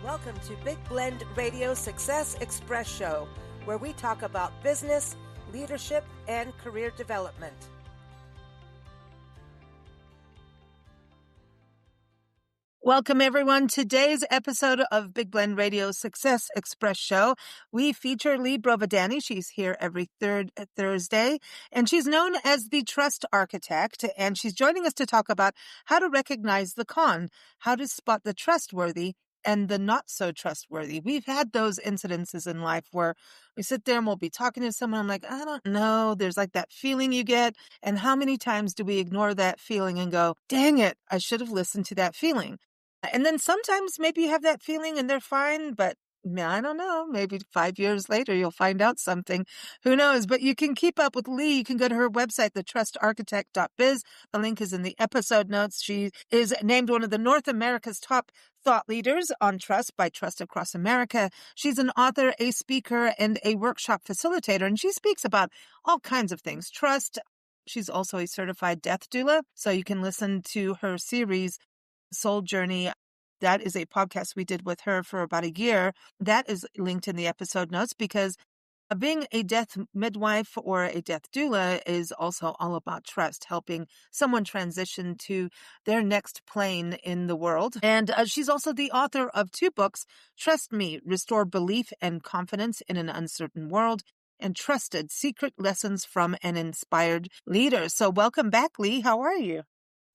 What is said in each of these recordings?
Welcome to Big Blend Radio Success Express Show, where we talk about business, leadership, and career development. Welcome, everyone. Today's episode of Big Blend Radio Success Express Show, we feature Lea Brovedani. She's here every third Thursday, and she's known as the Trust Architect, and she's joining us to talk about how to recognize the con, how to spot the trustworthy and the not so trustworthy. We've had those incidences in life where we sit there and we'll be talking to someone. I'm like, I don't know. There's like that feeling you get. And how many times do we ignore that feeling and go, dang it, I should have listened to that feeling? And then sometimes maybe you have that feeling and they're fine, but I don't know, maybe 5 years later, you'll find out something. Who knows? But you can keep up with Lea. You can go to her website, thetrustarchitect.biz. The link is in the episode notes. She is named one of the North America's top thought leaders on trust by Trust Across America. She's an author, a speaker, and a workshop facilitator, and she speaks about all kinds of things. Trust. She's also a certified death doula, so you can listen to her series, Soul Journey. That is a podcast we did with her for about a year. That is linked in the episode notes because being a death midwife or a death doula is also all about trust, helping someone transition to their next plane in the world. And she's also the author of 2 books, Trust Me, Restore Belief and Confidence in an Uncertain World, and Trusted, Secret Lessons from an Inspired Leader. So welcome back, Lea. How are you?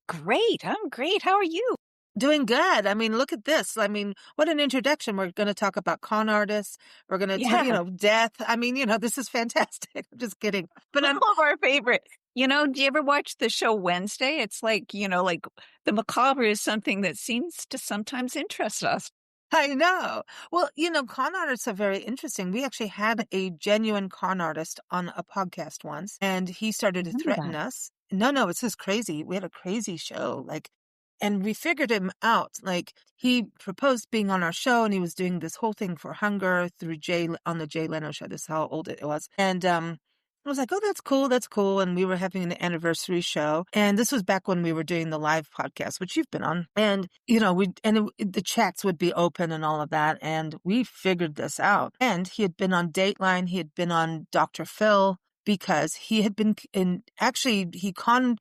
Great. I'm great. How are you? Doing good. I mean, look at this. I mean, what an introduction. We're going to talk about con artists. We're going to talk, death. I mean, this is fantastic. I'm just kidding. But all of our favorite. Do you ever watch the show Wednesday? It's like, like the macabre is something that seems to sometimes interest us. I know. Well, con artists are very interesting. We actually had a genuine con artist on a podcast once, and he started to threaten us. No, it's just crazy. We had a crazy show. And we figured him out. He proposed being on our show, and he was doing this whole thing for hunger through on the Jay Leno show. This is how old it was. And I was like, oh, that's cool. And we were having an anniversary show. And this was back when we were doing the live podcast, which you've been on. And, the chats would be open and all of that. And we figured this out. And he had been on Dateline. He had been on Dr. Phil because he had been he conned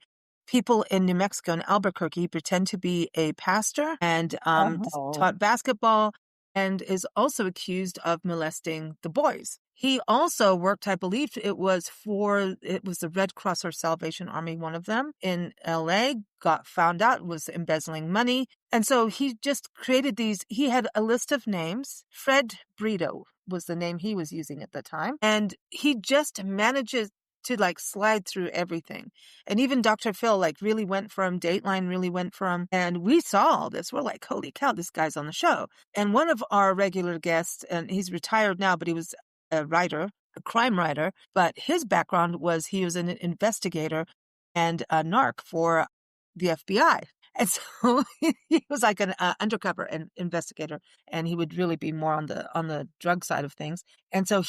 people in New Mexico and Albuquerque, pretend to be a pastor and taught basketball and is also accused of molesting the boys. He also worked, I believe it was the Red Cross or Salvation Army, one of them in LA, got found out, was embezzling money. And so he just created he had a list of names. Fred Brito was the name he was using at the time. And he just manages to slide through everything. And even Dr. Phil really went for him. Dateline really went for him. And we saw all this. We're like, holy cow, this guy's on the show. And one of our regular guests, and he's retired now, but he was a writer, a crime writer. But his background was he was an investigator and a narc for the FBI. And so he was like an undercover investigator, and he would really be more on the drug side of things. And so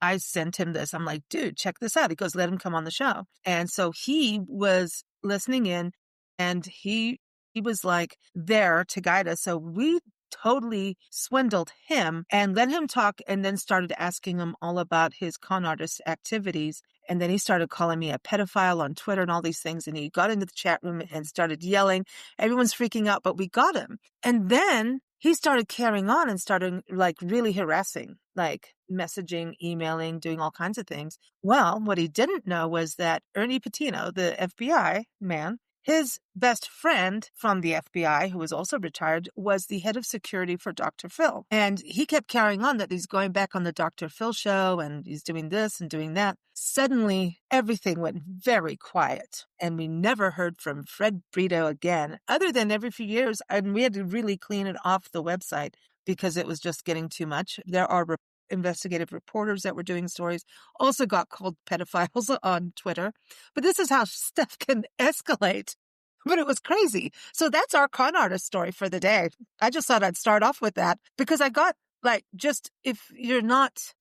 I sent him this. I'm like, dude, check this out. He goes, let him come on the show. And so he was listening in, and he was there to guide us. So we totally swindled him and let him talk, and then started asking him all about his con artist activities. And then he started calling me a pedophile on Twitter and all these things. And he got into the chat room and started yelling. Everyone's freaking out, but we got him. And then he started carrying on and started really harassing, messaging, emailing, doing all kinds of things. Well, what he didn't know was that Ernie Patino, the FBI man, his best friend from the FBI, who was also retired, was the head of security for Dr. Phil. And he kept carrying on that he's going back on the Dr. Phil show and he's doing this and doing that. Suddenly, everything went very quiet. And we never heard from Fred Brito again, other than every few years. And we had to really clean it off the website because it was just getting too much. There are investigative reporters that were doing stories, also got called pedophiles on Twitter. But this is how stuff can escalate. But it was crazy. So that's our con artist story for the day. I just thought I'd start off with that because I got if you're not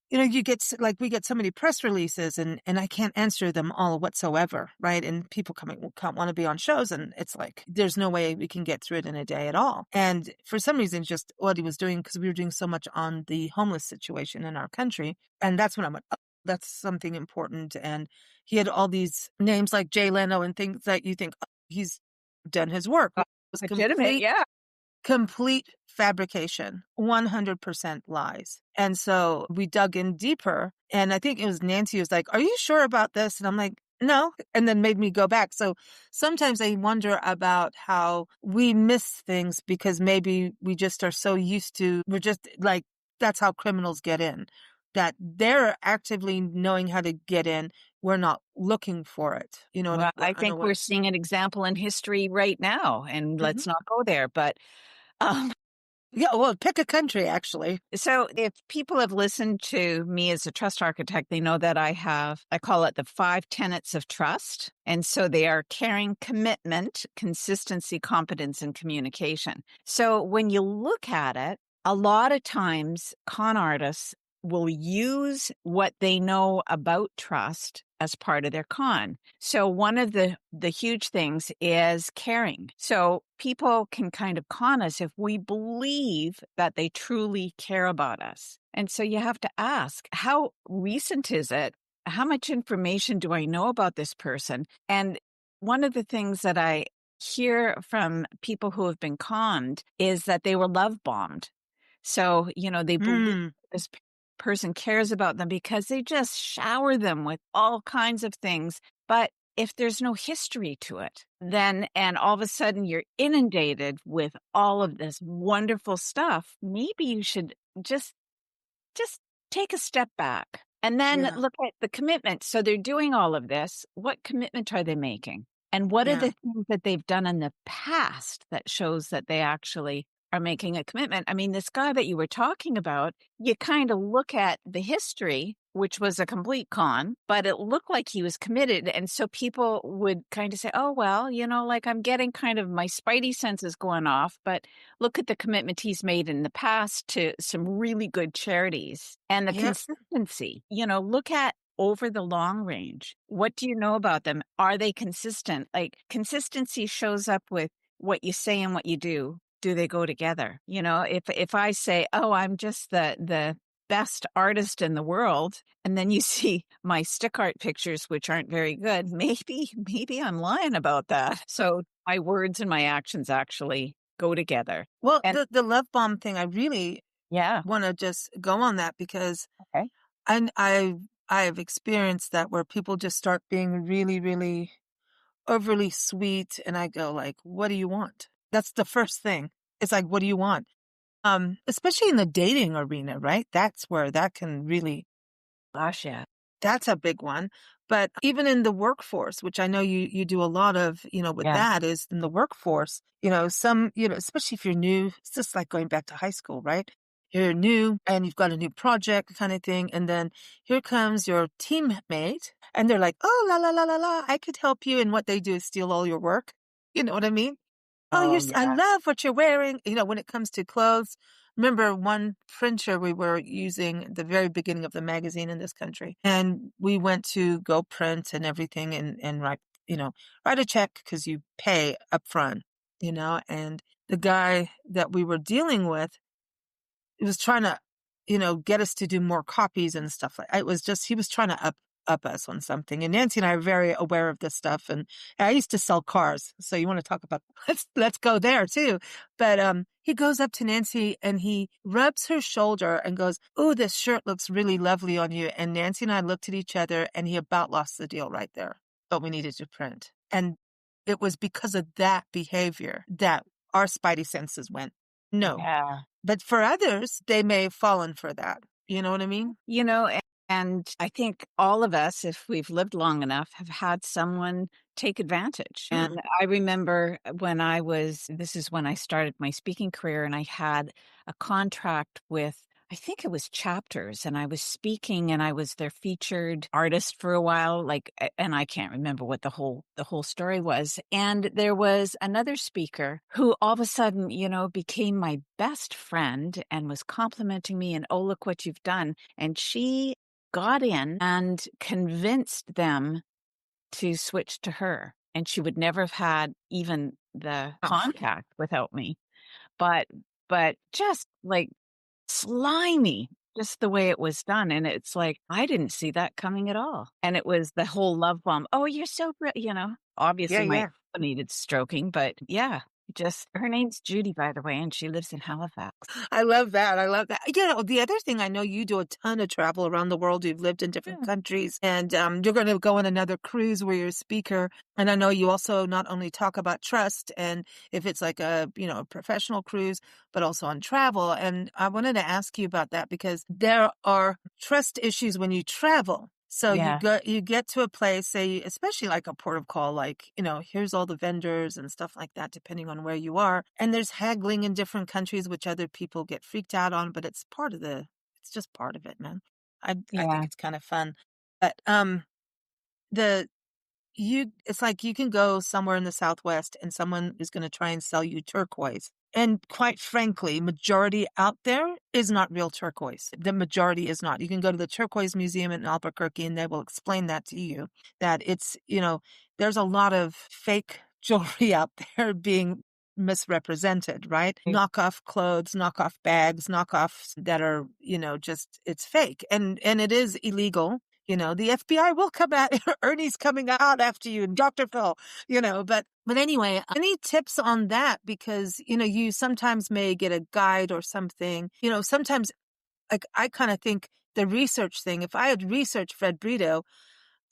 you get like we get so many press releases and I can't answer them all whatsoever, right? And people can't want to be on shows, and it's like there's no way we can get through it in a day at all. And for some reason, just what he was doing, because we were doing so much on the homeless situation in our country, and that's when I went, oh, that's something important. And he had all these names like Jay Leno and things that you think, oh, he's done his work. It was Legitimate, yeah. complete fabrication, 100% lies. And so we dug in deeper. And I think it was Nancy who was like, are you sure about this? And I'm like, no. And then made me go back. So sometimes I wonder about how we miss things because maybe we just are so used to, we're just like, that's how criminals get in, that they're actively knowing how to get in. We're not looking for it. You know what Well, I I know think what? we're seeing an example in history right now, and Mhm. let's not go there. But um, Yeah, well, pick a country, actually. so if people have listened to me as a trust architect, they know that I call it the 5 tenets of trust. And so they are caring, commitment, consistency, competence, and communication. So when you look at it, a lot of times con artists will use what they know about trust as part of their con. So one of the huge things is caring. So people can kind of con us if we believe that they truly care about us. And so you have to ask, how recent is it? How much information do I know about this person? And one of the things that I hear from people who have been conned is that they were love bombed. So, they believe Mm, this person cares about them because they just shower them with all kinds of things. But if there's no history to it, then, and all of a sudden you're inundated with all of this wonderful stuff, maybe you should just take a step back and then yeah, look at the commitment. So they're doing all of this. What commitment are they making? And what are yeah. the things that they've done in the past that shows that they actually are making a commitment? I mean, this guy that you were talking about, you kind of look at the history, which was a complete con, but it looked like he was committed. And so people would kind of say, oh, well, like I'm getting kind of my spidey senses going off, but look at the commitment he's made in the past to some really good charities and the Yeah. consistency. Look at over the long range. What do you know about them? Are they consistent? Like consistency shows up with what you say and what you do. Do they go together? If I say, "Oh, I'm just the best artist in the world," and then you see my stick art pictures which aren't very good, maybe I'm lying about that. So my words and my actions actually go together. Well, And the love bomb thing, I really yeah, want to just go on that because okay. I've experienced that where people just start being really, really overly sweet, and I go like, "What do you want?" That's the first thing. It's like, "What do you want?" Especially in the dating arena, right? That's where that can really Gosh, yeah. That's a big one. But even in the workforce, which I know you do a lot of, with Yeah. that is in the workforce, especially if you're new, it's just like going back to high school, right? You're new and you've got a new project kind of thing. And then here comes your teammate and they're like, oh, la, la, la, la, la, I could help you. And what they do is steal all your work. You know what I mean? Oh, Oh, I yeah. love what you're wearing. When it comes to clothes, remember one printer we were using at the very beginning of the magazine in this country, and we went to go print and everything and write a check because you pay up front, and the guy that we were dealing with, he was trying to, get us to do more copies and stuff it was just, he was trying to up us on something. And Nancy and I are very aware of this stuff. And I used to sell cars. So you want to talk about, let's go there too. But, he goes up to Nancy and he rubs her shoulder and goes, oh, this shirt looks really lovely on you. And Nancy and I looked at each other and he about lost the deal right there. But we needed to print. And it was because of that behavior that our spidey senses went, no. Yeah. But for others, they may have fallen for that. You know what I mean? And I think all of us, if we've lived long enough, have had someone take advantage. Mm. And I remember this is when I started my speaking career, and I had a contract with I think it was Chapters, and I was speaking, and I was their featured artist for a while, and I can't remember what the whole story was. And there was another speaker who all of a sudden, became my best friend and was complimenting me and, oh, look what you've done. And she got in and convinced them to switch to her. And she would never have had even the Oh, contact without me. But just like slimy, just the way it was done, and it's like, I didn't see that coming at all, and it was the whole love bomb, "Oh, you're so yeah, obviously my yeah. ego needed stroking, but yeah, just her name's Judy, by the way, and she lives in Halifax. I love that. I love that. The other thing, I know you do a ton of travel around the world. You've lived in different Yeah. countries, and you're going to go on another cruise where you're a speaker. And I know you also not only talk about trust and if it's like a professional cruise, but also on travel. And I wanted to ask you about that because there are trust issues when you travel. So Yeah, you get to a place, say, especially like a port of call, like, here's all the vendors and stuff like that, depending on where you are. And there's haggling in different countries, which other people get freaked out on, but it's just part of it, man. I think yeah, it's kind of fun. But the it's like you can go somewhere in the Southwest and someone is going to try and sell you turquoise. And quite frankly, majority out there is not real turquoise. The majority is not. You can go to the Turquoise Museum in Albuquerque and they will explain that to you, that there's a lot of fake jewelry out there being misrepresented, right? right. Knockoff clothes, knockoff bags, knockoffs that are, just it's fake. And it is illegal. The FBI will come at Ernie's coming out after you and Dr. Phil, but anyway, any tips on that? Because, you sometimes may get a guide or something, sometimes like I kind of think the research thing, if I had researched Fred Brito,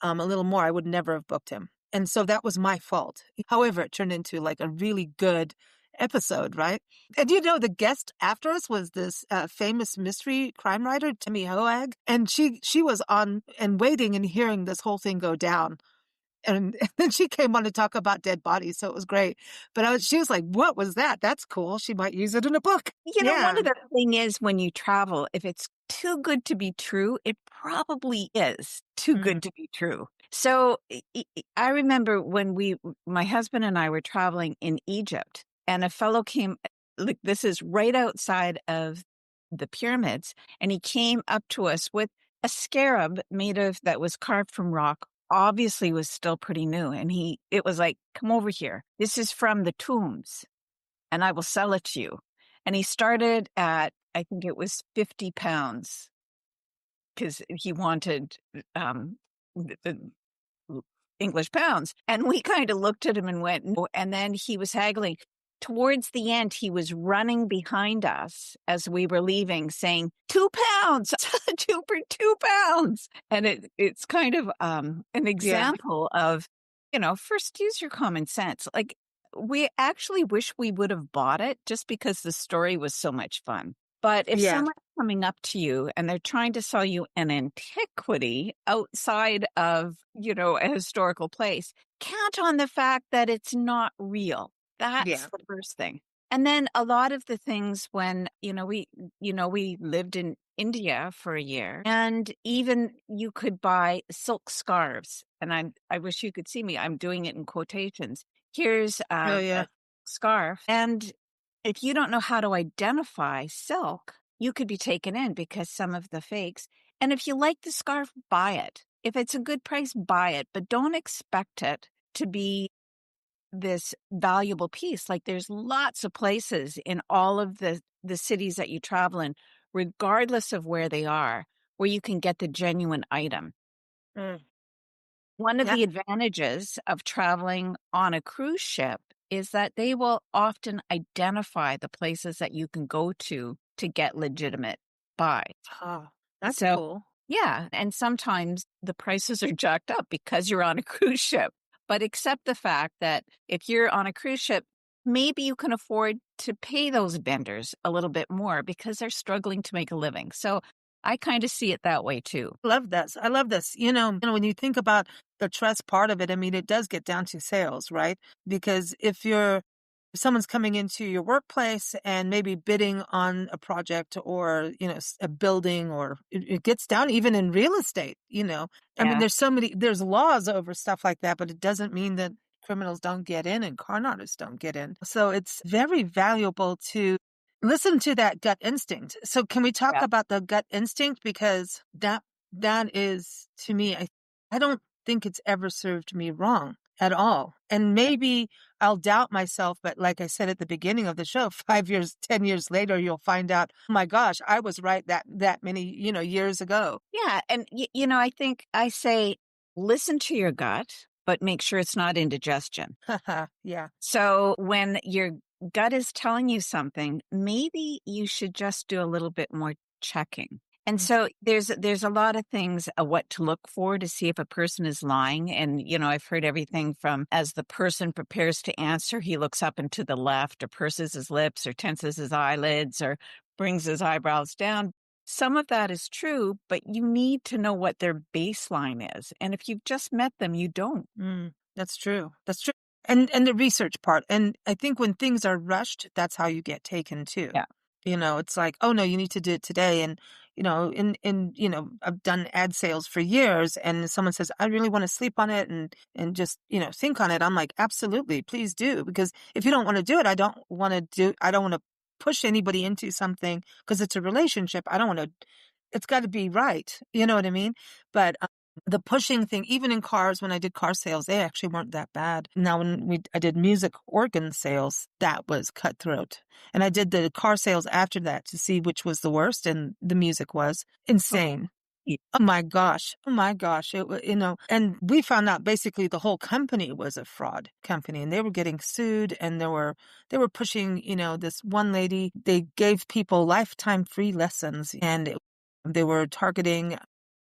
a little more, I would never have booked him. And so that was my fault. However, it turned into like a really good episode, right? And the guest after us was this famous mystery crime writer, Timmy Hoag, and she was on and waiting and hearing this whole thing go down. And then she came on to talk about dead bodies, so it was great. But she was like, "What was that? That's cool. She might use it in a book." One Yeah. of the thing is when you travel, if it's too good to be true, it probably is too Mm. good to be true. So I remember when my husband and I were traveling in Egypt, and a fellow came, like this is right outside of the pyramids, and he came up to us with a scarab that was carved from rock. Obviously was still pretty new. And it was like, come over here. This is from the tombs and I will sell it to you. And he started at, I think it was 50 pounds because he wanted the English pounds. And we kind of looked at him and went, no. And then he was haggling. Towards the end, he was running behind us as we were leaving, saying, 2 pounds, two for 2 pounds. And it's kind of an Yeah. example of, first use your common sense. Like, we actually wish we would have bought it just because the story was so much fun. But if Yeah. someone's coming up to you and they're trying to sell you an antiquity outside of, a historical place, count on the fact that it's not real. That's Yeah. the first thing. And then a lot of the things when, we lived in India for a year and even you could buy silk scarves. And I wish you could see me. I'm doing it in quotations. Here's Oh a yeah. scarf. And if you don't know how to identify silk, you could be taken in because some of the fakes. And if you like the scarf, buy it. If it's a good price, buy it, but don't expect it to be this valuable piece. Like there's lots of places in all of the cities that you travel in, regardless of where they are, where you can get the genuine item. Mm. One of Yeah. the advantages of traveling on a cruise ship is that they will often identify the places that you can go to get legitimate buy. Oh, that's So, cool. yeah, and sometimes the prices are jacked up because you're on a cruise ship. But accept the fact that if you're on a cruise ship, maybe you can afford to pay those vendors a little bit more because they're struggling to make a living. So I kind of see it that way too. Love this. I love this. When you think about the trust part of it, I mean, it does get down to sales, right? Because if you're if someone's coming into your workplace and maybe bidding on a project or, a building, or it gets down even in real estate. I mean, Yeah. there's laws over stuff like that, but it doesn't mean that criminals don't get in and con artists don't get in. So it's very valuable to listen to that gut instinct. So can we talk Yeah. about the gut instinct? Because that is, to me, I don't think it's ever served me wrong at all. And maybe I'll doubt myself, but like I said at the beginning of the show, 5 years, 10 years later, you'll find out, oh my gosh, I was right that many, years ago. Yeah. And, I think I say listen to your gut, but make sure it's not indigestion. Yeah. So when your gut is telling you something, maybe you should just do a little bit more checking. And Mm. so there's a lot of things what to look for to see if a person is lying. And I've heard everything from as the person prepares to answer, he looks up and to the left, or purses his lips, or tenses his eyelids, or brings his eyebrows down. Some of that is true, but you need to know what their baseline is. And if you've just met them, you don't. That's true. That's true. And the research part. And I think when things are rushed, that's how you get taken too. Yeah. It's like, oh no, you need to do it today. And, I've done ad sales for years, and someone says, I really want to sleep on it and just, think on it. I'm like, absolutely, please do. Because if you don't want to do it, I don't want to push anybody into something because it's a relationship. I don't want to, it's got to be right. You know what I mean? But the pushing thing, even in cars, when I did car sales, they actually weren't that bad. Now, when I did music organ sales, that was cutthroat. And I did the car sales after that to see which was the worst, and the music was insane. Yeah. Oh my gosh. Oh my gosh. And we found out basically the whole company was a fraud company, and they were getting sued, and they were pushing, this one lady, they gave people lifetime free lessons, and they were targeting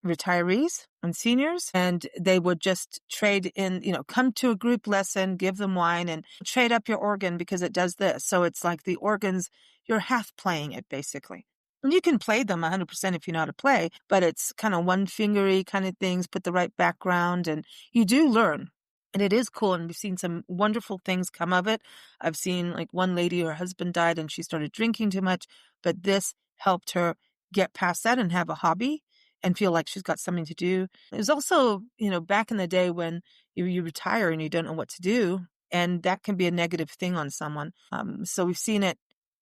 retirees and seniors, and they would just trade in, come to a group lesson, give them wine, and trade up your organ because it does this. So it's like the organs, you're half playing it basically. And you can play them 100% if you know how to play, but it's kind of one fingery kind of things, put the right background, and you do learn. And it is cool. And we've seen some wonderful things come of it. I've seen like one lady, her husband died and she started drinking too much, but this helped her get past that and have a hobby and feel like she's got something to do. There's also, back in the day when you retire and you don't know what to do, and that can be a negative thing on someone. So we've seen it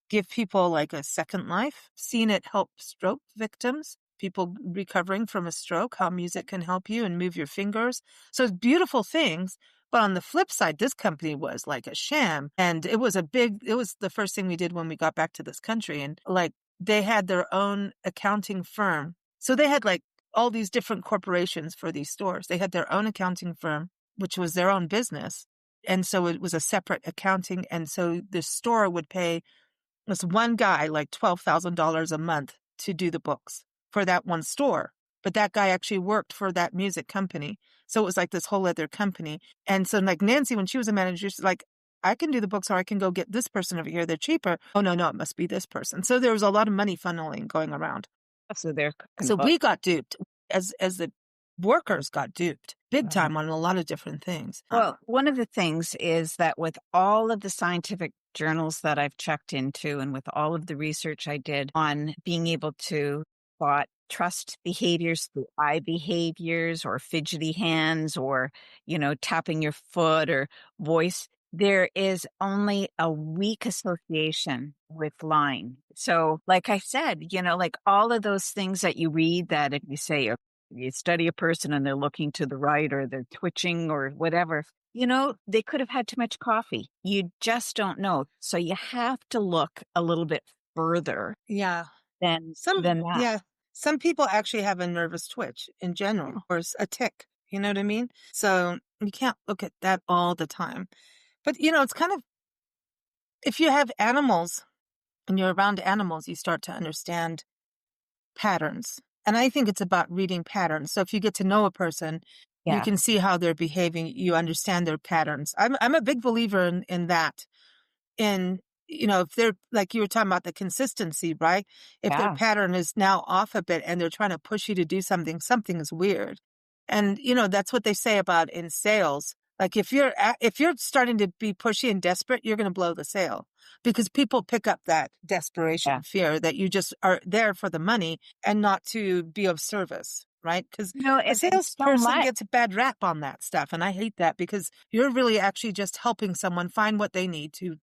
give people like a second life, seen it help stroke victims, people recovering from a stroke, how music can help you and move your fingers. So it's beautiful things. But on the flip side, this company was like a sham. And it was the first thing we did when we got back to this country. And like they had their own accounting firm. So they had like all these different corporations for these stores. They had their own accounting firm, which was their own business. And so it was a separate accounting. And so the store would pay this one guy like $12,000 a month to do the books for that one store. But that guy actually worked for that music company. So it was like this whole other company. And so like Nancy, when she was a manager, she's like, I can do the books, or I can go get this person over here. They're cheaper. Oh, no, it must be this person. So there was a lot of money funneling going around. So they're cooking So books. we got duped as the workers got duped big time on a lot of different things. Well, one of the things is that with all of the scientific journals that I've checked into and with all of the research I did on being able to spot trust behaviors through eye behaviors or fidgety hands or, tapping your foot or voice, there is only a weak association with lying. So, like I said, like all of those things that you read that if you say, you study a person and they're looking to the right or they're twitching or whatever, they could have had too much coffee. You just don't know. So you have to look a little bit further Yeah. than Some, that. yeah. Some people actually have a nervous twitch in general, or a tick. You know what I mean? So you can't look at that all the time. But, it's kind of, if you have animals and you're around animals, you start to understand patterns. And I think it's about reading patterns. So if you get to know a person, you Yeah. can see how they're behaving. You understand their patterns. I'm a big believer in that. If they're like you were talking about the consistency, right? If their Yeah. pattern is now off a bit and they're trying to push you to do something is weird. And, that's what they say about in sales. Like if you're starting to be pushy and desperate, you're going to blow the sale because people pick up that Yeah. desperation fear that you just are there for the money and not to be of service, right? Because a And so salesperson much. gets a bad rap on that stuff. And I hate that because you're really actually just helping someone find what they need to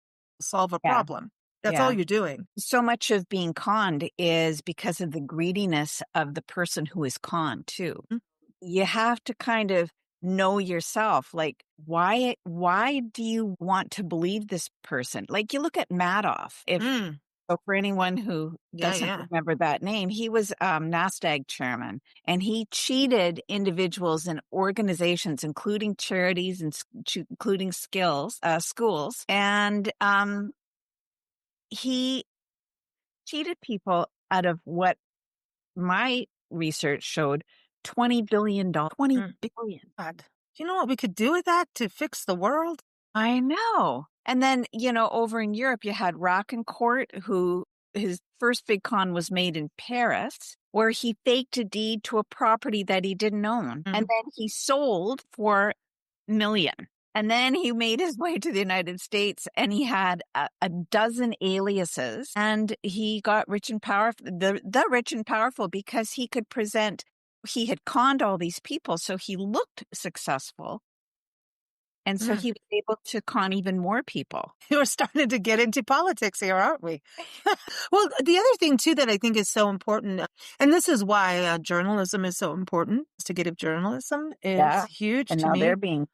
solve a Yeah. problem. That's all Yeah. you're doing. So much of being conned is because of the greediness of the person who is conned too. Mm, You have to kind of know yourself, like, why do you want to believe this person? Like, you look at Madoff. If mm, So for anyone who yeah, doesn't yeah. remember that name, he was NASDAQ chairman, and he cheated individuals and organizations, including charities and including schools. And he cheated people out of what my research showed, $20 billion. 20 Mm, billion. God. Do you know what we could do with that to fix the world? I know. And then, over in Europe, you had Rockencourt, who his first big con was made in Paris, where he faked a deed to a property that he didn't own. And Mm, then he sold for million. And then he made his way to the United States and he had a dozen aliases and he got rich and powerful, the rich and powerful because he could present, he had conned all these people. So he looked successful. And so mm. he was able to con even more people. We're starting to get into politics here, aren't we? Well, the other thing too that I think is so important, and this is why journalism is so important, investigative journalism is Yeah. huge And to now they're me. being,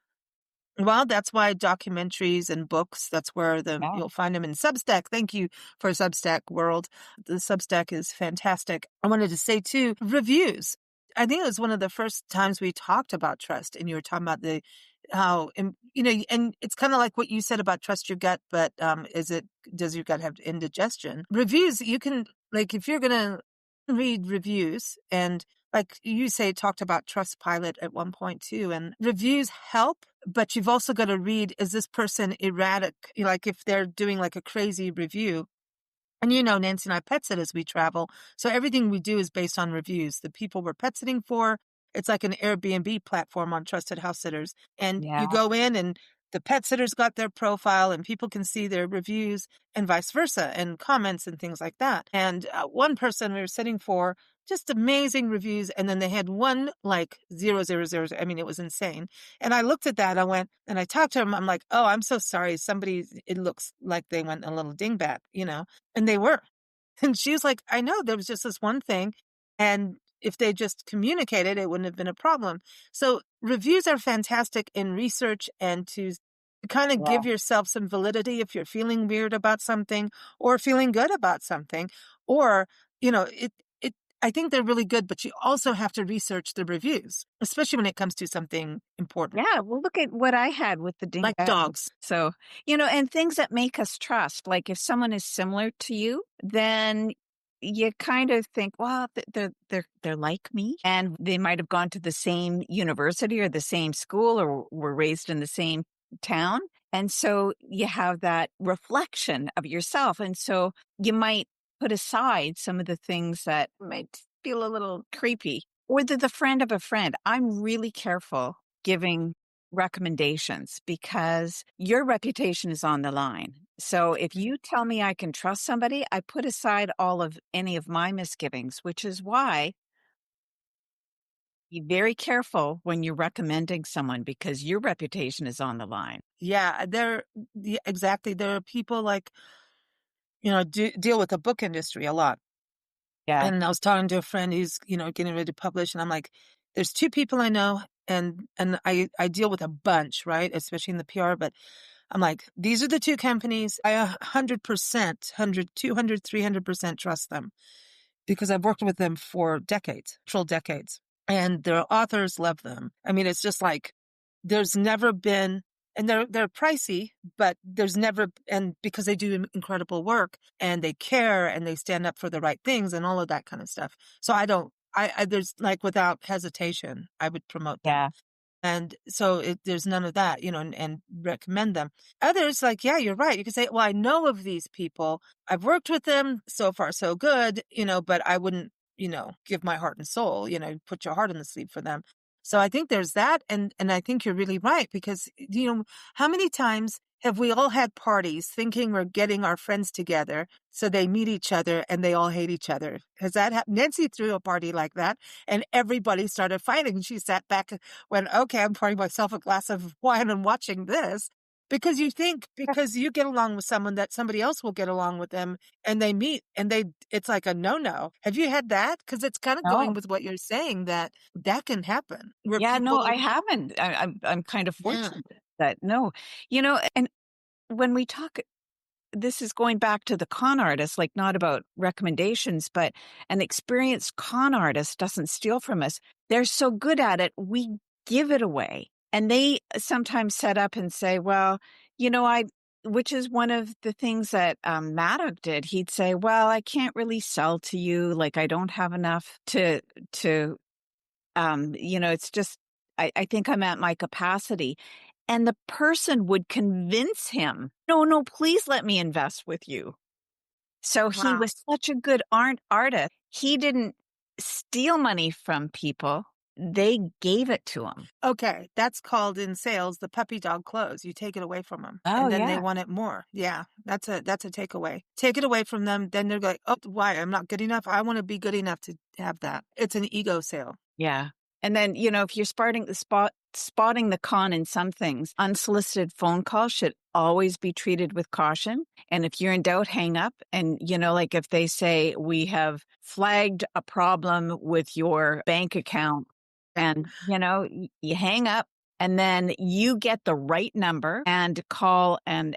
Well, that's why documentaries and books, that's where yeah, you'll find them in Substack. Thank you for Substack World. The Substack is fantastic. I wanted to say too, reviews. I think it was one of the first times we talked about trust and you were talking about and it's kind of like what you said about trust your gut, but does your gut have indigestion? Reviews, you can, like, if you're going to read reviews and like you say, talked about Trustpilot at one point too, and reviews help, but you've also got to read, is this person erratic? Like if they're doing like a crazy review, and Nancy and I pet sit as we travel. So everything we do is based on reviews. The people we're pet sitting for, it's like an Airbnb platform on Trusted House Sitters. And yeah, you go in and the pet sitter's got their profile and people can see their reviews and vice versa and comments and things like that. And one person we were sitting for, just amazing reviews. And then they had one like 000. I mean, it was insane. And I looked at that. I went and I talked to him. I'm like, oh, I'm so sorry. It looks like they went a little dingbat. And they were. And she was like, I know there was just this one thing. And if they just communicated, it wouldn't have been a problem. So reviews are fantastic in research and to kind of yeah. give yourself some validity if you're feeling weird about something or feeling good about something. Or, I think they're really good, but you also have to research the reviews, especially when it comes to something important, Yeah, well, look at what I had with the like dingbat. dogs. So, and things that make us trust. Like if someone is similar to you, then you kind of think, well, they're like me, and they might have gone to the same university or the same school or were raised in the same town, and so you have that reflection of yourself, and so you might put aside some of the things that might feel a little creepy. Or they're the friend of a friend. I'm really careful giving recommendations because your reputation is on the line. So if you tell me I can trust somebody, I put aside all of any of my misgivings, which is why be very careful when you're recommending someone because your reputation is on the line. Yeah, exactly. There are people like, deal with the book industry a lot. Yeah. And I was talking to a friend who's, getting ready to publish, and I'm like, there's two people I know, and I deal with a bunch, right? Especially in the PR, but I'm like, these are the two companies. I 100%, 300% trust them because I've worked with them for decades, full decades. And their authors love them. I mean, it's just like there's never been, and they're pricey, but there's never, and because they do incredible work and they care and they stand up for the right things and all of that kind of stuff. So I don't, there's like without hesitation, I would promote them. Yeah. And so there's none of that, and recommend them. Others, like, yeah, you're right. You can say, well, I know of these people. I've worked with them. So far, so good, but I wouldn't, give my heart and soul, put your heart in the sleeve for them. So I think there's that. And I think you're really right because, how many times have we all had parties thinking we're getting our friends together so they meet each other and they all hate each other? Has that happened? Nancy threw a party like that and everybody started fighting. She sat back and went, okay, I'm pouring myself a glass of wine and watching this. Because you think because you get along with someone that somebody else will get along with them and they meet and it's like a no-no. Have you had that? Because it's kind of going No. with what you're saying that can happen where Yeah, no, I people, haven't. I'm kind of yeah. fortunate that no. And when we talk, this is going back to the con artist, like not about recommendations, but an experienced con artist doesn't steal from us. They're so good at it, we give it away. And they sometimes set up and say, well, which is one of the things that Maddock did. He'd say, well, I can't really sell to you. Like, I don't have enough to it's just, I think I'm at my capacity. And the person would convince him, no, no, please let me invest with you. So he Wow. was such a good artist. He didn't steal money from people. They gave it to him. Okay, that's called in sales the puppy dog close. You take it away from them, Oh, and then they yeah. want it more. Yeah, that's a takeaway. Take it away from them, then they're like, "Oh, why? I'm not good enough. I want to be good enough to have that." It's an ego sale. Yeah. And then, if you're spotting the con in some things, unsolicited phone calls should always be treated with caution. And if you're in doubt, hang up. And, like if they say, we have flagged a problem with your bank account, and, you hang up and then you get the right number and call and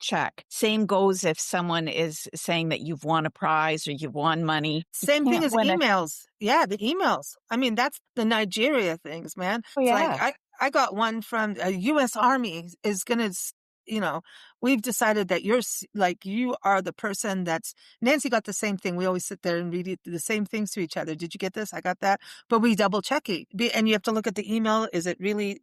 check. Same goes if someone is saying that you've won a prize or you've won money. You Same thing can't as win it. emails. Yeah, the emails. I mean, that's the Nigeria things, man. Oh, It's like yeah. I got one from a U.S. Army is gonna, we've decided that like you are the person that's Nancy got the same thing. We always sit there and read the same things to each other. Did you get this? I got that. But we double check it. And you have to look at the email. Is it really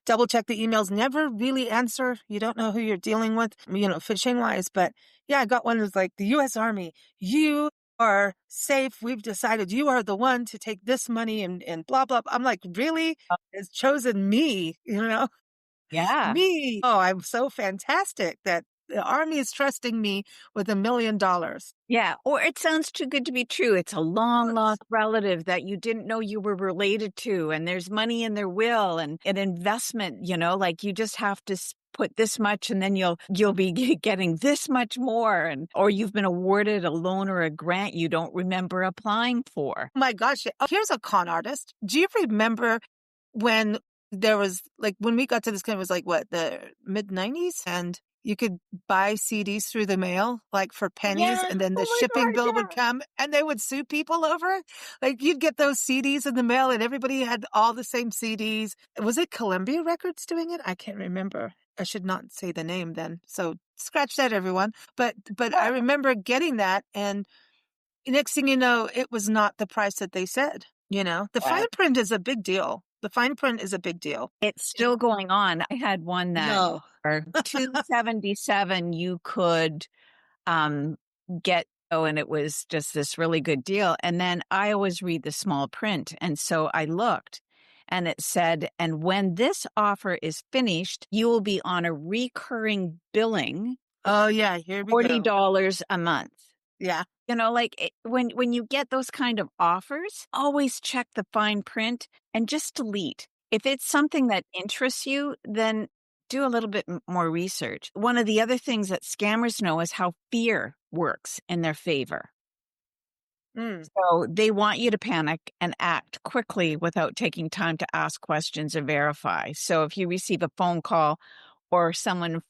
double check the emails? Never really answer. You don't know who you're dealing with, phishing wise. But yeah, I got one that's like the U.S. Army. You are safe. We've decided you are the one to take this money and blah, blah. I'm like, really? It's chosen me, Yeah. me. Oh, I'm so fantastic that the army is trusting me with $1 million. Yeah. Or it sounds too good to be true. It's a long lost relative that you didn't know you were related to, and there's money in their will and an investment, like you just have to put this much and then you'll be getting this much more, or you've been awarded a loan or a grant you don't remember applying for. My gosh. Oh, here's a con artist. Do you remember when there was like when we got to this kind of was like what the mid 90s and you could buy CDs through the mail like for pennies Yeah. and then the Oh my shipping God. bill would Yeah. come and they would sue people over it. Like you'd get those CDs in the mail and everybody had all the same CDs. Was it Columbia Records doing it? I can't remember. I should not say the name then. So scratch that everyone. But I remember getting that and next thing you know, it was not the price that they said. The Yeah. fine print is a big deal. The fine print is a big deal. It's still going on. I had one that No. for 277 you could um get, and it was just this really good deal. And then I always read the small print, and so I looked and it said, and when this offer is finished, you will be on a recurring billing, Oh yeah, here we go. $40 a month. Yeah. When you get those kind of offers, always check the fine print and just delete. If it's something that interests you, then do a little bit more research. One of the other things that scammers know is how fear works in their favor. Mm. So they want you to panic and act quickly without taking time to ask questions or verify. So if you receive a phone call or someone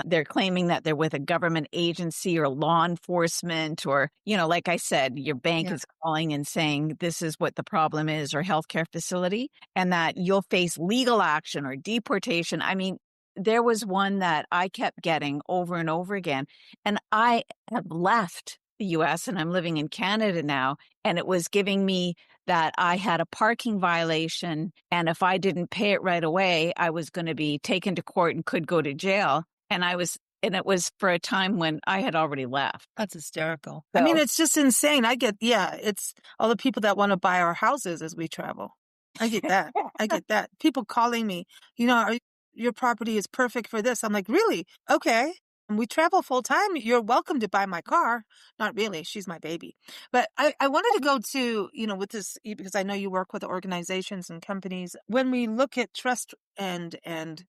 they're claiming that they're with a government agency or law enforcement, or, like I said, your bank Yeah. is calling and saying this is what the problem is, or healthcare facility, and that you'll face legal action or deportation. I mean, there was one that I kept getting over and over again, and I have left the US and I'm living in Canada now, and it was giving me that I had a parking violation, and if I didn't pay it right away, I was going to be taken to court and could go to jail. And it was for a time when I had already left. That's hysterical. I mean, So it's just insane. It's all the people that want to buy our houses as we travel. I get that. I get that. People calling me, your property is perfect for this. I'm like, really? Okay. And we travel full time. You're welcome to buy my car. Not really. She's my baby. But I wanted to go to, with this, because I know you work with organizations and companies. When we look at trust and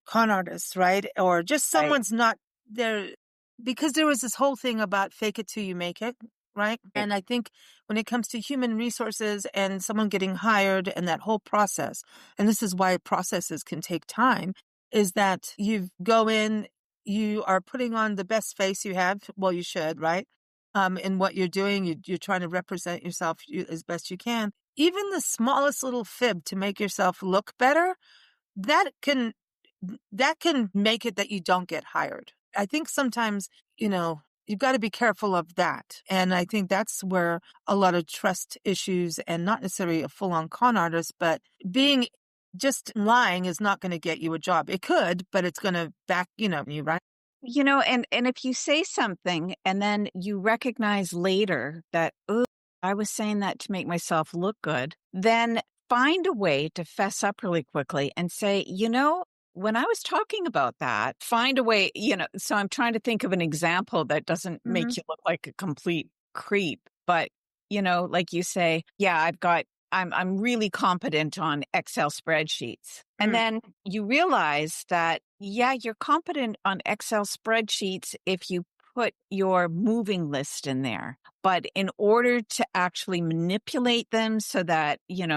con artists, right? Or just Right. someone's not there, because there was this whole thing about fake it till you make it. Right. Right. And I think when it comes to human resources and someone getting hired and that whole process, and this is why processes can take time, is that you go in, you are putting on the best face you have. Well, you should, right? In what you're doing, you're trying to represent yourself as best you can. Even the smallest little fib to make yourself look better, that can that can make it that you don't get hired. I think sometimes, you've got to be careful of that. And I think that's where a lot of trust issues, and not necessarily a full on con artist, but being just lying is not going to get you a job. It could, but it's going to back, you, right? And if you say something and then you recognize later that, oh, I was saying that to make myself look good, then find a way to fess up really quickly and say, when I was talking about that, find a way, so I'm trying to think of an example that doesn't Mm-hmm. make you look like a complete creep. But, like you say, yeah, I'm really competent on Excel spreadsheets. And Mm. then you realize that, yeah, you're competent on Excel spreadsheets if you put your moving list in there. But in order to actually manipulate them so that, you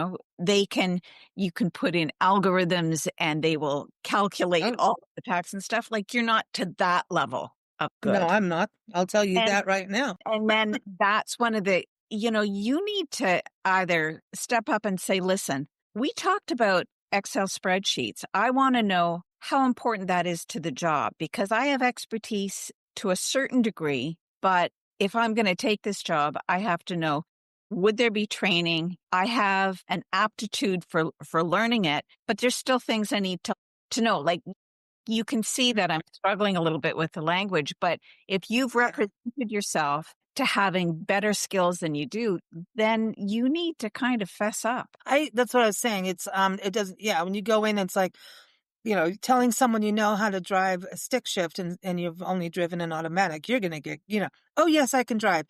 can put in algorithms and they will calculate Oh, all the tax and stuff. Like you're not to that level of no, good. I'm not. I'll tell you And that right now. and then that's one of the, you need to either step up and say, listen, we talked about Excel spreadsheets. I want to know how important that is to the job because I have expertise to a certain degree. But if I'm going to take this job, I have to know, would there be training? I have an aptitude for learning it, but there's still things I need to know. Like you can see that I'm struggling a little bit with the language, but if you've Yeah. represented yourself to having better skills than you do, then you need to kind of fess up. That's what I was saying. It's, it doesn't, yeah, when you go in, it's like, telling someone you know how to drive a stick shift and you've only driven an automatic, you're going to get, oh, yes, I can drive.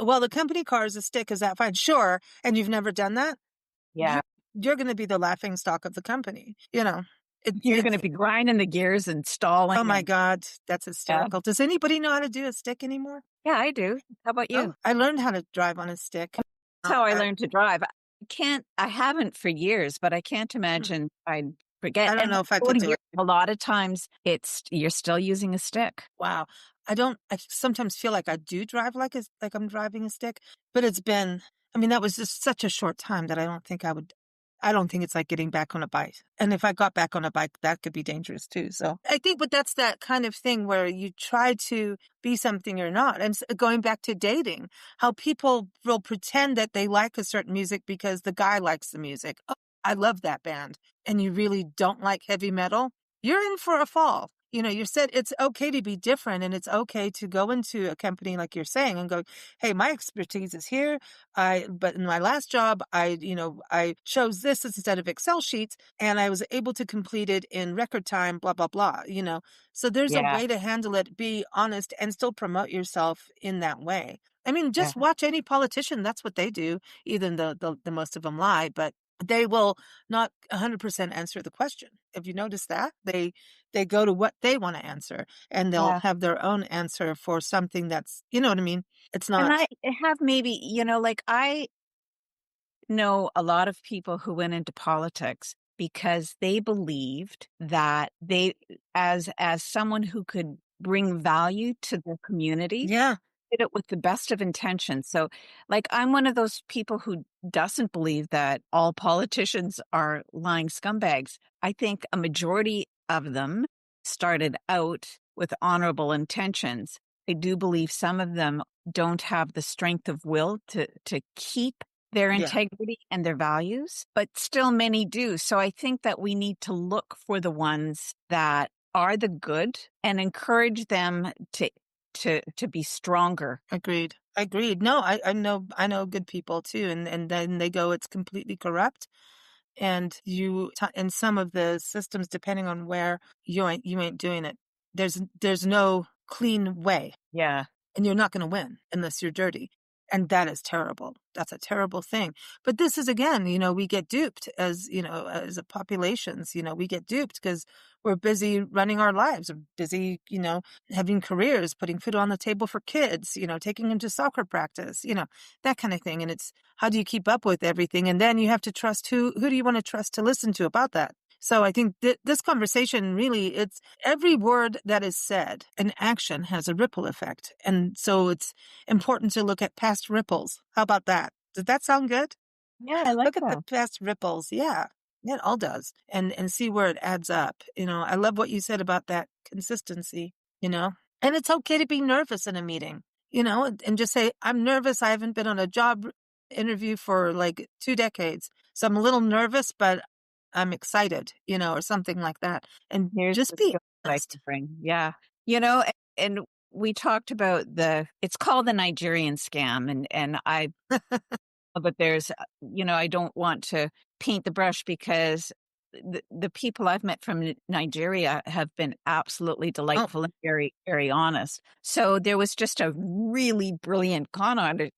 Well, the company car is a stick. Is that fine? Sure. And you've never done that. Yeah. You're going to be the laughing stock of the company. You're going to It's, be grinding the gears and oh stalling. my And God, that's yeah, hysterical. Does anybody know how to do a stick anymore? yeah, I do. How about Oh, you? I learned how to drive on a stick. That's how I I, learned to drive. I haven't for years, but I can't imagine I'd forget. I don't And know if I over could the do years, it. a lot of times you're still using a stick. Wow. I sometimes feel like I do drive like I'm driving a stick, but that was just such a short time that I don't think it's like getting back on a bike. And if I got back on a bike, that could be dangerous too. So I think, but that's that kind of thing where you try to be something you're not. And going back to dating, how people will pretend that they like a certain music because the guy likes the music. Oh, I love that band. And you really don't like heavy metal. You're in for a fall. You said it's okay to be different and it's okay to go into a company like you're saying and go, hey, my expertise is here. But in my last job, I chose this instead of Excel sheets and I was able to complete it in record time, blah, blah, blah. So there's a Yeah. way to handle it, be honest and still promote yourself in that way. Yeah. Just watch any politician. That's what they do. Even the most of them lie, but they will not 100% answer the question. If you notice that, they go to what they want to answer and they'll Yeah. have their own answer for something that's, you know what I mean? It's And not. I have maybe, like I know a lot of people who went into politics because they believed that as someone who could bring value to their community, Yeah. did it with the best of intentions. So, like, I'm one of those people who doesn't believe that all politicians are lying scumbags. I think a majority of them started out with honorable intentions. I do believe some of them don't have the strength of will to keep their Yeah. integrity and their values, but still many do. So I think that we need to look for the ones that are the good and encourage them to be stronger. Agreed. Agreed. No, I know good people too. And then they go, it's completely corrupt. and in some of the systems, depending on where you ain't doing it. There's no clean way, Yeah. and you're not going to win unless you're dirty. And that is terrible. That's a terrible thing. But this is again, we get duped as a populations, we get duped because we're busy running our lives, we're busy, having careers, putting food on the table for kids, taking them to soccer practice, that kind of thing. And it's how do you keep up with everything? And then you have to trust who do you want to trust to listen to about that? So I think this conversation really, it's every word that is said, an action has a ripple effect. And so it's important to look at past ripples. How about that? Does that sound good? Yeah, I like Look at the that. past ripples. Yeah, it all does. And see where it adds up. I love what you said about that consistency, and it's okay to be nervous in a meeting, and just say, I'm nervous. I haven't been on a job interview for like 2 decades. So I'm a little nervous, but I'm excited, or something like that. And Here's just the be skill that I honest. can bring. Yeah. And we talked about it's called the Nigerian scam. And but I don't want to paint the brush because the people I've met from Nigeria have been absolutely Oh, delightful and very, very honest. So there was just a really brilliant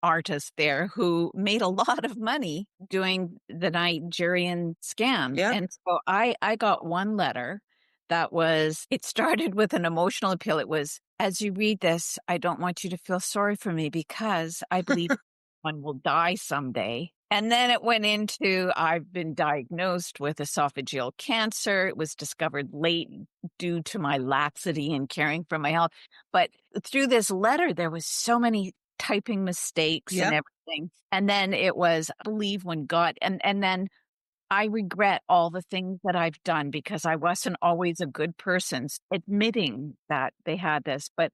artist there who made a lot of money doing the Nigerian scam. yep. And so I got one letter it started with an emotional appeal. It was, as you read this, I don't want you to feel sorry for me because I believe one will die someday. And then it went into, I've been diagnosed with esophageal cancer. It was discovered late due to my laxity in caring for my health. But through this letter, there was so many typing mistakes and Yep. everything. And then it was, I believe when God, and then I regret all the things that I've done because I wasn't always a good person, admitting that they had this. But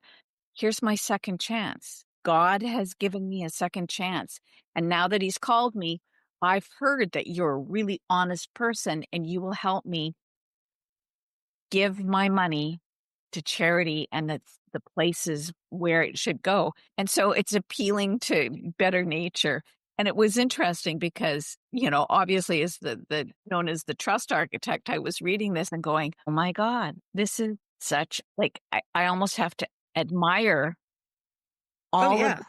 here's my second chance. God has given me a second chance. And now that He's called me, I've heard that you're a really honest person and you will help me give my money to charity and the places where it should go. And so it's appealing to better nature. And it was interesting because, obviously as the known as the trust architect, I was reading this and going, oh my God, this is such like, I almost have to admire Oh, all of yeah. the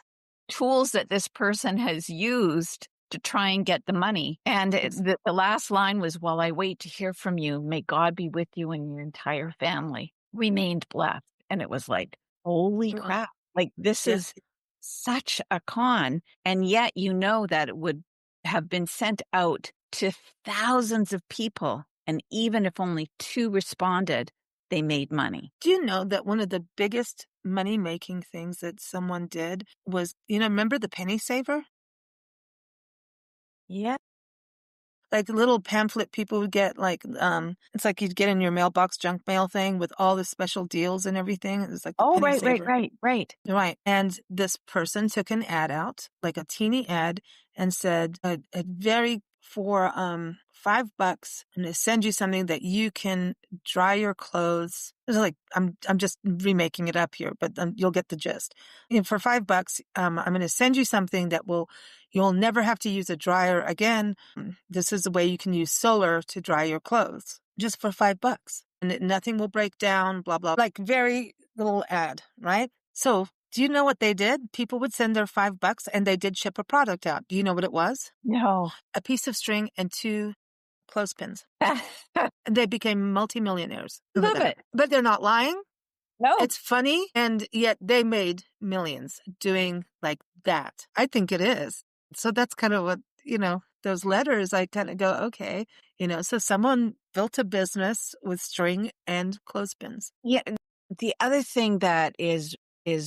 tools that this person has used to try and get the money. And Ex- the last line was, while I wait to hear from you, may God be with you and your entire family. Remained blessed. And it was like, holy Wow. crap. Like, this Yeah. is such a con. And yet, that it would have been sent out to thousands of people. And even if only two responded, they made money. Do you know that one of the biggest money-making things that someone did was, remember the penny saver? Yeah. Like little pamphlet people would get, like, it's like you'd get in your mailbox junk mail thing with all the special deals and everything. It was like the Oh, penny right, right, saver. right, right. Right. And this person took an ad out, like a teeny ad, and said, a very for $5, I'm gonna send you something that you can dry your clothes. It's like I'm just remaking it up here, but you'll get the gist. For $5, I'm gonna send you something that you'll never have to use a dryer again. This is the way you can use solar to dry your clothes, just for $5. And nothing will break down, blah, blah. Like very little ad, right? So do you know what they did? People would send their $5 and they did ship a product out. Do you know what it was? No. A piece of string and 2 clothespins. And they became multimillionaires over Love that. it. But they're not lying. No. It's funny. And yet they made millions doing like that. I think it is. So that's kind of what, those letters, I kind of go, okay, so someone built a business with string and clothespins. Yeah. The other thing that is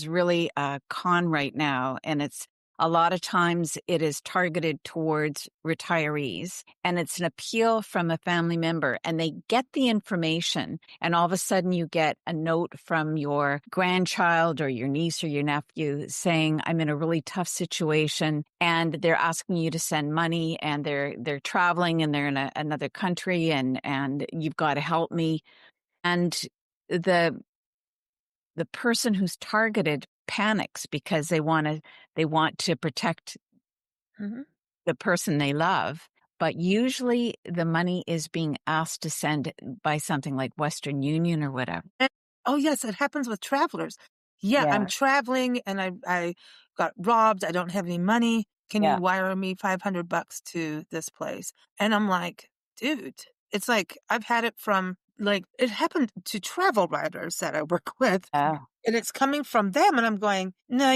really a con right now, and it's a lot of times it is targeted towards retirees, and it's an appeal from a family member, and they get the information, and all of a sudden you get a note from your grandchild or your niece or your nephew saying, I'm in a really tough situation, and they're asking you to send money, and they're traveling and they're in another country, and you've got to help me. And the the person who's targeted panics because they want to protect Mhm. the person they love. but usually the money is being asked to send by something like Western Union or whatever. And, oh, yes, it happens with travelers. Yeah, I'm Yeah, traveling and I got robbed. I don't have any money. Can you yeah. wire me $500 to this place? And I'm like, dude, it's like I've had it from like it happened to travel writers that I work with, Oh, and it's coming from them. And I'm going, no,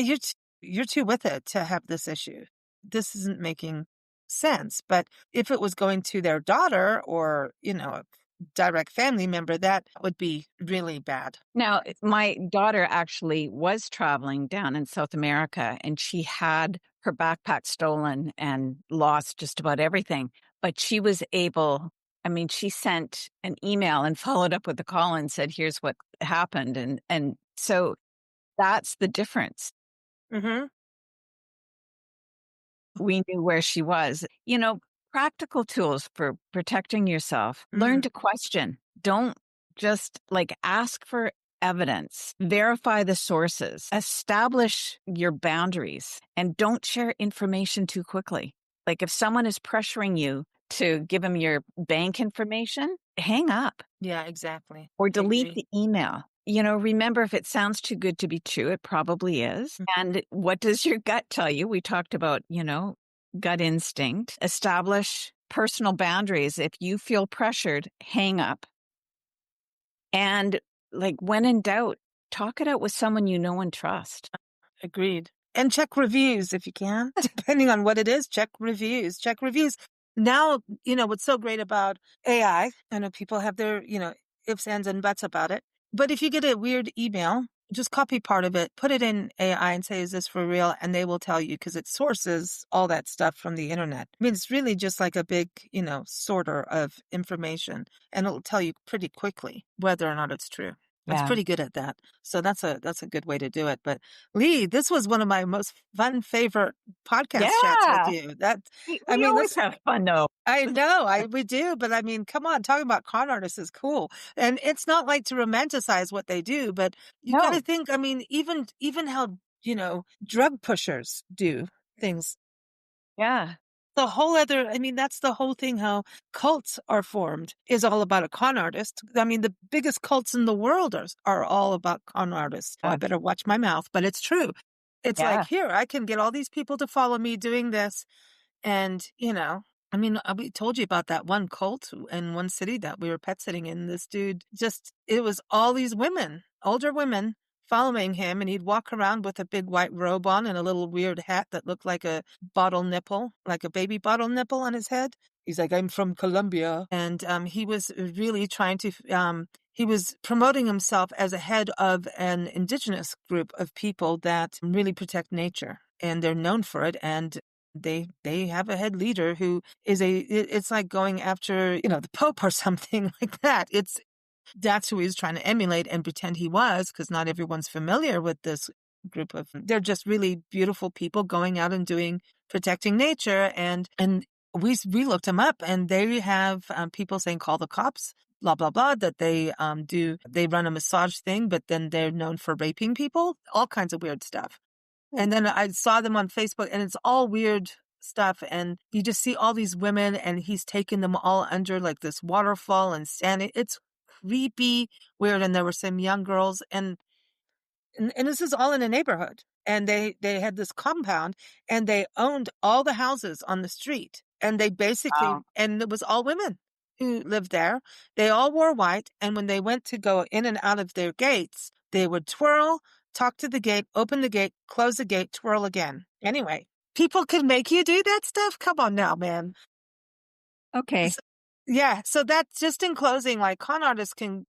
you're too with it to have this issue. This isn't making sense. But if it was going to their daughter or, a direct family member, that would be really bad. now my daughter actually was traveling down in South America and she had her backpack stolen and lost just about everything. But she was able, I mean, she sent an email and followed up with a call and said, here's what happened. And so that's the difference. Hmm. We knew where she was. Practical tools for protecting yourself. Learn Mm. to question. Don't just like ask for evidence, verify the sources, establish your boundaries, and don't share information too quickly. Like if someone is pressuring you to give them your bank information, hang up Yeah, exactly. or I delete agree. the email. Remember, if it sounds too good to be true, it probably is. Mm. And what does your gut tell you? We talked about, gut instinct. Establish personal boundaries. If you feel pressured, hang up. And like when in doubt, talk it out with someone you know and trust. Agreed. And check reviews if you can. Depending on what it is, check reviews. Check reviews. Now, what's so great about AI, I know people have their, ifs, ands, and buts about it. But if you get a weird email, just copy part of it, put it in AI and say, is this for real? And they will tell you because it sources all that stuff from the internet. I mean, it's really just like a big, sorter of information, and it'll tell you pretty quickly whether or not it's true. It's Yeah. pretty good at that. So that's a good way to do it. But Lee, this was one of my most fun favorite podcast chats with Yeah. you. I We mean, always this have fun though. I know, we do, but I mean, come on, talking about con artists is cool. And it's not like to romanticize what they do, but you got to No. think, I mean, even how, drug pushers do things. Yeah. The whole other, I mean, that's the whole thing, how cults are formed is all about a con artist. I mean, the biggest cults in the world are all about con artists. Oh, I Yeah. better watch my mouth, but it's true. It's like, Yeah. here, I can get all these people to follow me doing this. And, I mean, we told you about that one cult in one city that we were pet sitting in. This dude it was all these women, older women following him. And he'd walk around with a big white robe on and a little weird hat that looked like a bottle nipple, like a baby bottle nipple on his head. He's like, I'm from Colombia. And he was really trying to, he was promoting himself as a head of an indigenous group of people that really protect nature. And they're known for it. And they have a head leader who is it's like going after, the Pope or something like that. That's who he's trying to emulate and pretend he was, because not everyone's familiar with this group of, they're just really beautiful people going out and protecting nature. And we looked them up, and they have people saying, call the cops, blah, blah, blah, that they run a massage thing, but then they're known for raping people, all kinds of weird stuff. And then I saw them on Facebook, and it's all weird stuff. And you just see all these women, and he's taking them all under like this waterfall and standing. It's creepy, weird. And there were some young girls, and this is all in a neighborhood. And they had this compound, and they owned all the houses on the street. And they basically, Wow. and it was all women who lived there. They all wore white. And when they went to go in and out of their gates, they would twirl, talk to the gate, open the gate, close the gate, twirl again. Anyway, people can make you do that stuff. Come on now, man. Okay. Yeah. So that's just in closing, like con artists can,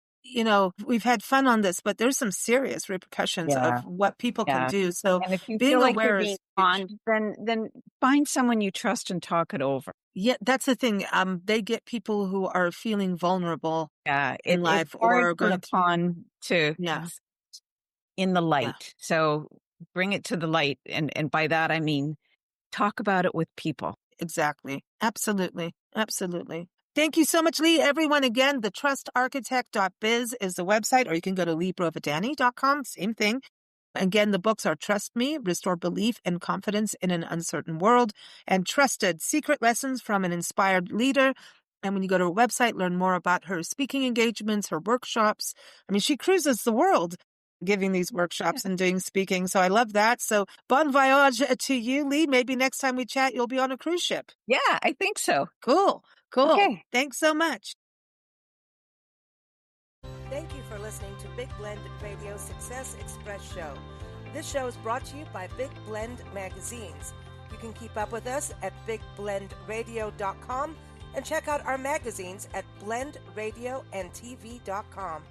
we've had fun on this, but there's some serious repercussions Yeah. of what people can Yeah. do. So And if you feel being like you're aware being is huge. conned, then find someone you trust and talk it over. Yeah, that's the thing. They get people who are feeling vulnerable Yeah, in it's life hard or for the going through. con to Yeah, in the yeah, light. So bring it to the light. And by that, I mean, talk about it with people. exactly. Absolutely. Absolutely. Thank you so much, Lee. Everyone, again, the trustarchitect.biz is the website, or you can go to leabrovedani.com. Same thing. Again, the books are Trust Me, Restore Belief and Confidence in an Uncertain World, and Trusted, Secret Lessons from an Inspired Leader. And when you go to her website, learn more about her speaking engagements, her workshops. I mean, she cruises the world giving these workshops and doing speaking. So I love that. So bon voyage to you, Lee. Maybe next time we chat, you'll be on a cruise ship. Yeah, I think so. Cool. Okay. Thanks so much. Thank you for listening to Big Blend Radio Success Express Show. This show is brought to you by Big Blend Magazines. You can keep up with us at bigblendradio.com and check out our magazines at blendradioandtv.com.